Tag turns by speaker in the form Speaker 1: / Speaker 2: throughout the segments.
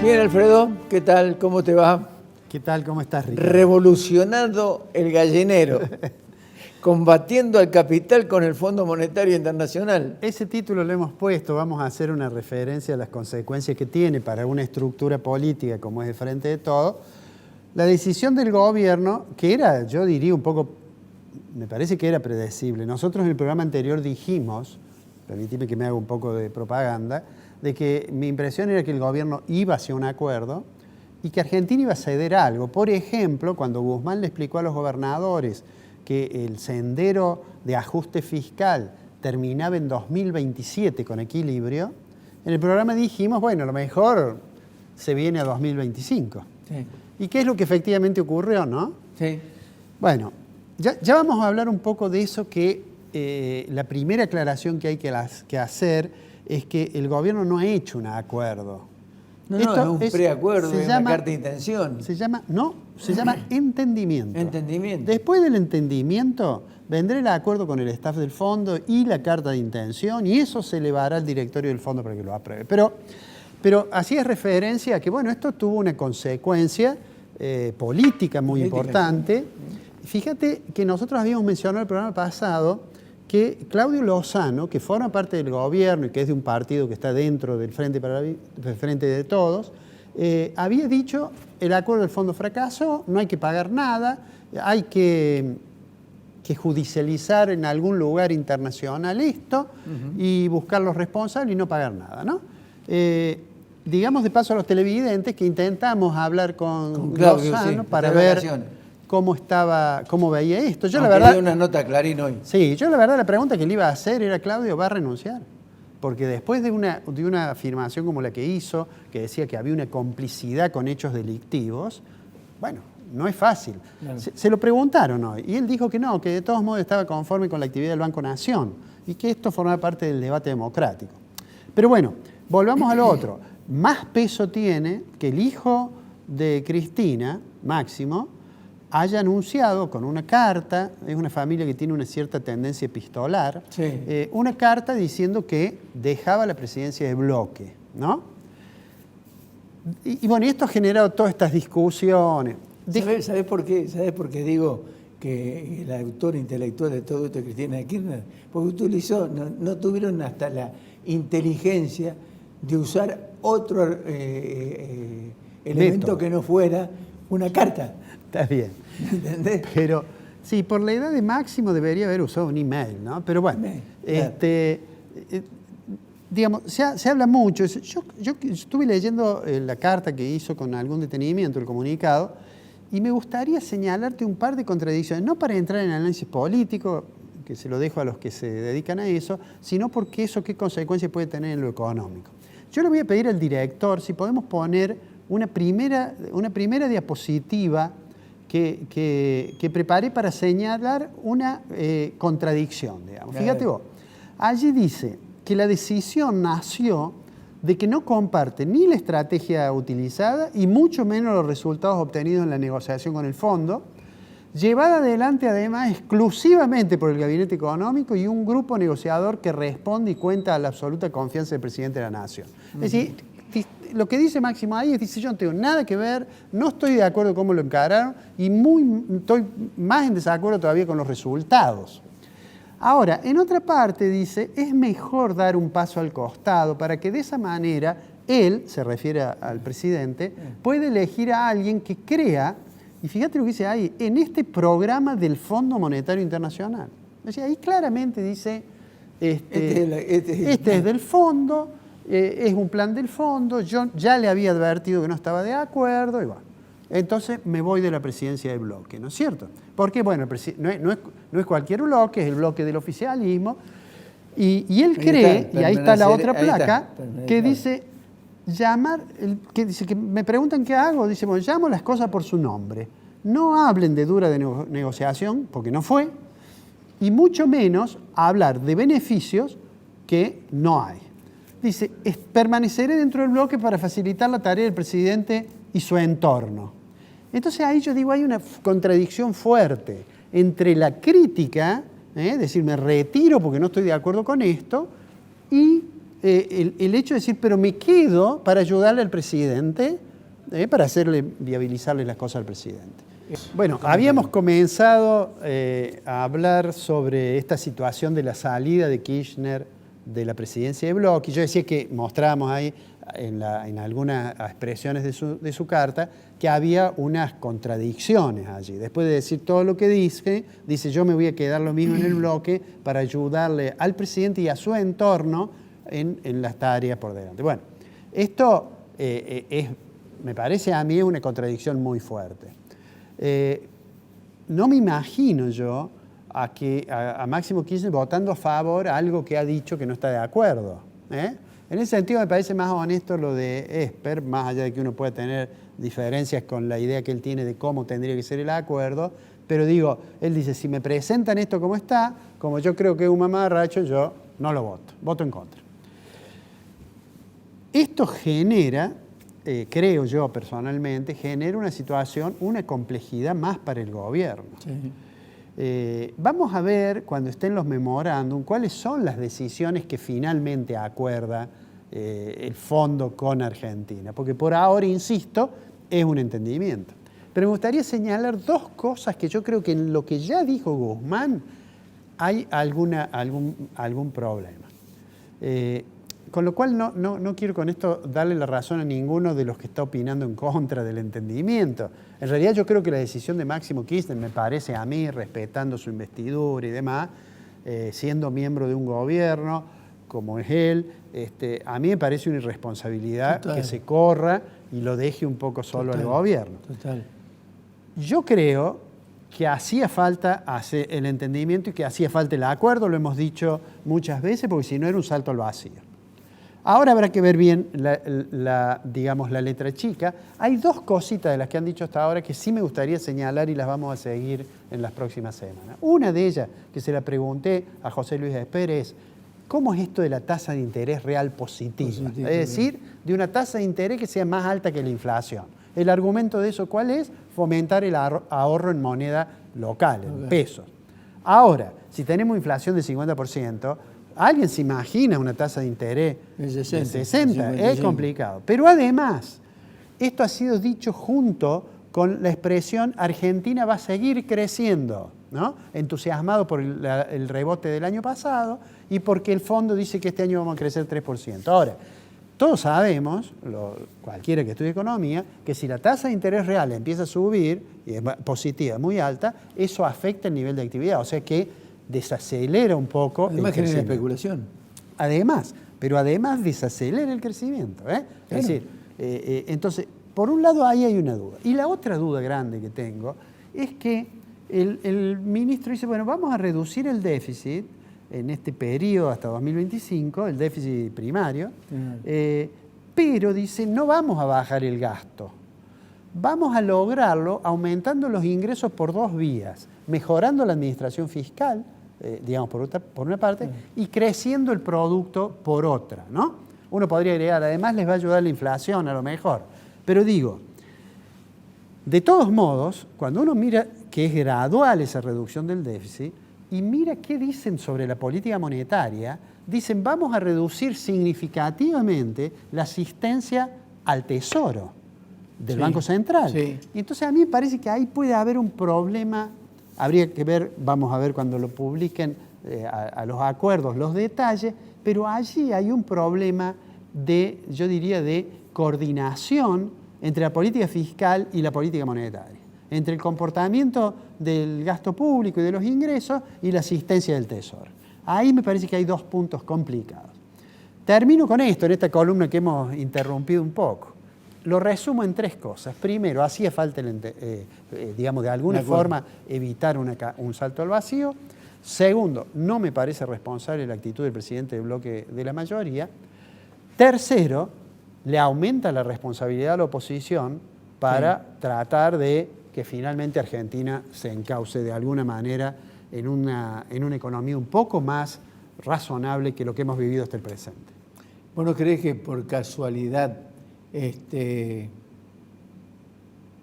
Speaker 1: Bien, Alfredo, ¿qué tal? ¿Cómo te va?
Speaker 2: ¿Qué tal? ¿Cómo estás, Ricardo?
Speaker 1: Revolucionando el gallinero, combatiendo al capital con el Fondo Monetario Internacional.
Speaker 2: Ese título lo hemos puesto, vamos a hacer una referencia a las consecuencias que tiene para una estructura política como es el Frente de Todos. La decisión del gobierno, que era, yo diría un poco, me parece que era predecible. Nosotros en el programa anterior dijimos, permíteme que me haga un poco de propaganda, de que mi impresión era que el gobierno iba hacia un acuerdo y que Argentina iba a ceder algo. Por ejemplo, cuando Guzmán le explicó a los gobernadores que el sendero de ajuste fiscal terminaba en 2027 con equilibrio, en el programa dijimos, bueno, a lo mejor se viene a 2025.
Speaker 1: Sí.
Speaker 2: ¿Y qué es lo que efectivamente ocurrió, no?
Speaker 1: Sí.
Speaker 2: Bueno, ya vamos a hablar un poco de eso, que la primera aclaración que hay que hacer es que el gobierno no ha hecho un acuerdo.
Speaker 1: No, es un preacuerdo, es una carta de intención.
Speaker 2: Se llama entendimiento.
Speaker 1: Entendimiento.
Speaker 2: Después del entendimiento vendrá el acuerdo con el staff del fondo y la carta de intención, y eso se elevará al directorio del fondo para que lo apruebe. Pero así es referencia a que, bueno, esto tuvo una consecuencia política muy importante. Fíjate que nosotros habíamos mencionado en el programa pasado que Claudio Lozano, que forma parte del gobierno y que es de un partido que está dentro del Frente de Todos, había dicho el acuerdo del fondo fracasó, no hay que pagar nada, hay que judicializar en algún lugar internacional esto y buscar los responsables y no pagar nada, ¿no? Digamos de paso a los televidentes que intentamos hablar con
Speaker 1: Claudio,
Speaker 2: Lozano
Speaker 1: sí,
Speaker 2: para ver cómo veía esto. Yo, la verdad,
Speaker 1: dio una nota a Clarín hoy.
Speaker 2: Sí, yo la verdad la pregunta que le iba a hacer era, Claudio, ¿va a renunciar? Porque después de una afirmación como la que hizo, que decía que había una complicidad con hechos delictivos, bueno, no es fácil. Claro. Se lo preguntaron hoy y él dijo que no, que de todos modos estaba conforme con la actividad del Banco Nación y que esto formaba parte del debate democrático. Pero bueno, volvamos a lo otro. Más peso tiene que el hijo de Cristina, Máximo, haya anunciado con una carta, es una familia que tiene una cierta tendencia epistolar,
Speaker 1: sí.
Speaker 2: Una carta diciendo que dejaba la presidencia de bloque, ¿no? Y bueno, esto ha generado todas estas discusiones.
Speaker 1: ¿Sabés por qué? ¿Sabés por qué digo que el autor intelectual de todo esto es Cristina Kirchner? Porque no tuvieron hasta la inteligencia de usar otro elemento que no fuera una carta.
Speaker 2: Está bien.
Speaker 1: ¿Entendés?
Speaker 2: Pero sí, por la edad de Máximo debería haber usado un email, ¿no? Pero bueno, digamos, se habla mucho. Yo estuve leyendo la carta que hizo con algún detenimiento, el comunicado, y me gustaría señalarte un par de contradicciones, no para entrar en análisis político, que se lo dejo a los que se dedican a eso, sino porque eso qué consecuencias puede tener en lo económico. Yo le voy a pedir al director si podemos poner una primera diapositiva que preparé para señalar una contradicción, digamos. Fíjate vos, allí dice que la decisión nació de que no comparte ni la estrategia utilizada y mucho menos los resultados obtenidos en la negociación con el fondo, llevada adelante además exclusivamente por el Gabinete Económico y un grupo negociador que responde y cuenta a la absoluta confianza del presidente de la Nación. Es decir, lo que dice Máximo ahí es, dice, yo no tengo nada que ver, no estoy de acuerdo con cómo lo encararon y estoy más en desacuerdo todavía con los resultados. Ahora, en otra parte dice, es mejor dar un paso al costado para que de esa manera él, se refiere al presidente, puede elegir a alguien que crea, y fíjate lo que dice ahí, en este programa del Fondo Monetario Internacional. O sea, ahí claramente dice, este es del fondo, es un plan del fondo, yo ya le había advertido que no estaba de acuerdo, y bueno, entonces me voy de la presidencia del bloque, ¿no es cierto? Porque, bueno, no es cualquier bloque, es el bloque del oficialismo, y él cree, y ahí está la otra placa, que dice, que me preguntan qué hago, dice, bueno, llamo las cosas por su nombre, no hablen de dura negociación, porque no fue, y mucho menos hablar de beneficios que no hay. Dice, permaneceré dentro del bloque para facilitar la tarea del presidente y su entorno. Entonces ahí yo digo, hay una contradicción fuerte entre la crítica, decir, me retiro porque no estoy de acuerdo con esto, y el hecho de decir, pero me quedo para ayudarle al presidente, para viabilizarle las cosas al presidente. Bueno, habíamos comenzado a hablar sobre esta situación de la salida de Kirchner de la presidencia de Bloch, y yo decía que mostrábamos ahí en algunas expresiones de su carta que había unas contradicciones allí. Después de decir todo lo que dice yo me voy a quedar lo mismo en el bloque para ayudarle al presidente y a su entorno en las tareas por delante. Bueno, esto me parece a mí una contradicción muy fuerte. No me imagino yo a Máximo Kirchner votando a favor a algo que ha dicho que no está de acuerdo. En ese sentido me parece más honesto lo de Esper, más allá de que uno pueda tener diferencias con la idea que él tiene de cómo tendría que ser el acuerdo, pero digo, él dice, si me presentan esto como está, como yo creo que es un mamarracho, yo no lo voto en contra. Esto genera, creo yo personalmente, genera una situación, una complejidad más para el gobierno. Sí. Vamos a ver cuando estén los memorándum cuáles son las decisiones que finalmente acuerda el fondo con Argentina, porque por ahora, insisto, es un entendimiento. Pero me gustaría señalar dos cosas que yo creo que en lo que ya dijo Guzmán hay algún problema. Con lo cual no quiero con esto darle la razón a ninguno de los que está opinando en contra del entendimiento. En realidad yo creo que la decisión de Máximo Kirchner, me parece a mí, respetando su investidura y demás, siendo miembro de un gobierno como es él, a mí me parece una irresponsabilidad que se corra y lo deje un poco solo al gobierno. Total. Yo creo que hacía falta hacer el entendimiento y que hacía falta el acuerdo, lo hemos dicho muchas veces, porque si no era un salto al vacío. Ahora habrá que ver bien digamos, la letra chica. Hay dos cositas de las que han dicho hasta ahora que sí me gustaría señalar y las vamos a seguir en las próximas semanas. Una de ellas, que se la pregunté a José Luis Esper, es ¿cómo es esto de la tasa de interés real positiva? Es decir, de una tasa de interés que sea más alta que la inflación. El argumento de eso, ¿cuál es? Fomentar el ahorro en moneda local, en pesos. Ahora, si tenemos inflación del 50%, ¿alguien se imagina una tasa de interés de 60? Es complicado. Pero además, esto ha sido dicho junto con la expresión Argentina va a seguir creciendo, ¿no? Entusiasmado por el rebote del año pasado y porque el fondo dice que este año vamos a crecer 3%. Ahora, todos sabemos, cualquiera que estudie economía, que si la tasa de interés real empieza a subir, y es positiva, muy alta, eso afecta el nivel de actividad, o sea que desacelera un poco el crecimiento. Genera especulación. Además, pero además desacelera el crecimiento. Es decir, entonces, por un lado ahí hay una duda. Y la otra duda grande que tengo es que el ministro dice, bueno, vamos a reducir el déficit en este periodo hasta 2025, el déficit primario, pero dice, no vamos a bajar el gasto. Vamos a lograrlo aumentando los ingresos por dos vías, mejorando la administración fiscal, digamos, por una parte, y creciendo el producto por otra, ¿no? Uno podría agregar, además les va a ayudar la inflación a lo mejor. Pero digo, de todos modos, cuando uno mira que es gradual esa reducción del déficit, y mira qué dicen sobre la política monetaria, dicen vamos a reducir significativamente la asistencia al tesoro del Banco Central. Sí. Y entonces a mí me parece que ahí puede haber un problema, habría que ver, vamos a ver cuando lo publiquen a los acuerdos, los detalles, pero allí hay un problema yo diría, de coordinación entre la política fiscal y la política monetaria, entre el comportamiento del gasto público y de los ingresos y la asistencia del tesoro. Ahí me parece que hay dos puntos complicados. Termino con esto, en esta columna que hemos interrumpido un poco. Lo resumo en tres cosas. Primero, hacía falta, digamos, de alguna forma evitar un salto al vacío. Segundo, no me parece responsable la actitud del presidente del bloque de la mayoría. Tercero, le aumenta la responsabilidad a la oposición para tratar de que finalmente Argentina se encauce de alguna manera en una economía un poco más razonable que lo que hemos vivido hasta el presente.
Speaker 1: ¿Vos no crees que por casualidad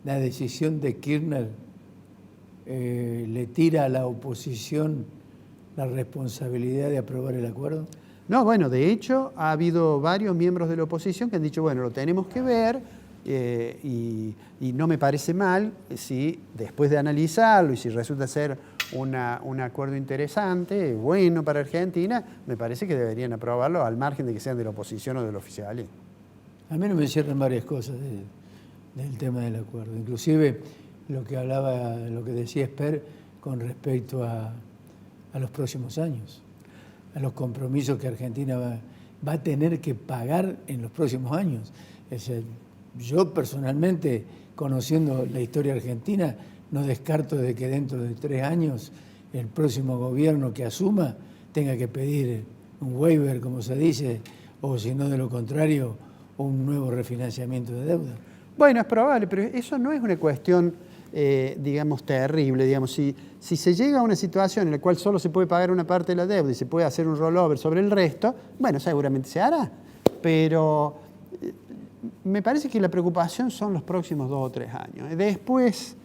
Speaker 1: la decisión de Kirchner le tira a la oposición la responsabilidad de aprobar el acuerdo?
Speaker 2: No, bueno, de hecho ha habido varios miembros de la oposición que han dicho, bueno, lo tenemos que ver y no me parece mal si después de analizarlo y si resulta ser un acuerdo interesante, bueno para Argentina, me parece que deberían aprobarlo al margen de que sean de la oposición o del oficialismo.
Speaker 1: A mí no me cierran varias cosas del tema del acuerdo, inclusive lo que decía Esper con respecto a los próximos años, a los compromisos que Argentina va a tener que pagar en los próximos años. Es decir, yo personalmente, conociendo la historia argentina, no descarto de que dentro de 3 años el próximo gobierno que asuma tenga que pedir un waiver, como se dice, o si no de lo contrario, un nuevo refinanciamiento de deuda.
Speaker 2: Bueno, es probable, pero eso no es una cuestión, digamos, terrible. Digamos, si se llega a una situación en la cual solo se puede pagar una parte de la deuda y se puede hacer un rollover sobre el resto, bueno, seguramente se hará. Pero me parece que la preocupación son los próximos 2 o 3 años. Después,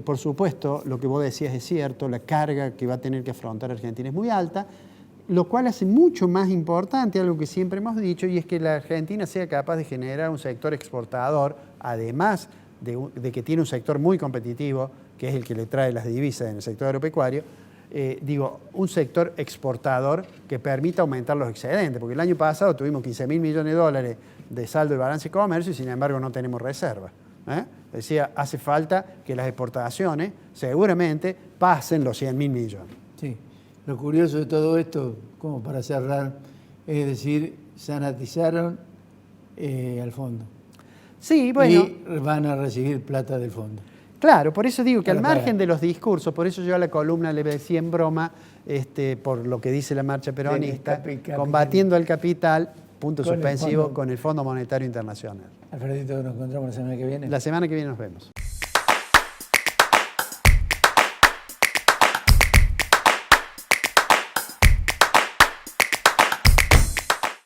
Speaker 2: por supuesto, lo que vos decías es cierto, la carga que va a tener que afrontar Argentina es muy alta, lo cual hace mucho más importante algo que siempre hemos dicho, y es que la Argentina sea capaz de generar un sector exportador, además de que tiene un sector muy competitivo, que es el que le trae las divisas en el sector agropecuario, un sector exportador que permita aumentar los excedentes, porque el año pasado tuvimos 15.000 millones de dólares de saldo de balance de comercio y sin embargo no tenemos reserva. Decía, hace falta que las exportaciones seguramente pasen los 100.000 millones.
Speaker 1: Sí. Lo curioso de todo esto, como para cerrar, es decir, sanatizaron al fondo.
Speaker 2: Sí, bueno.
Speaker 1: Y van a recibir plata del fondo.
Speaker 2: Claro, por eso digo que al margen de los discursos, por eso yo a la columna le decía en broma, por lo que dice la marcha peronista, combatiendo al capital, punto suspensivo, con el Fondo Monetario Internacional.
Speaker 1: Alfredito, nos encontramos la semana que viene.
Speaker 2: La semana que viene nos vemos.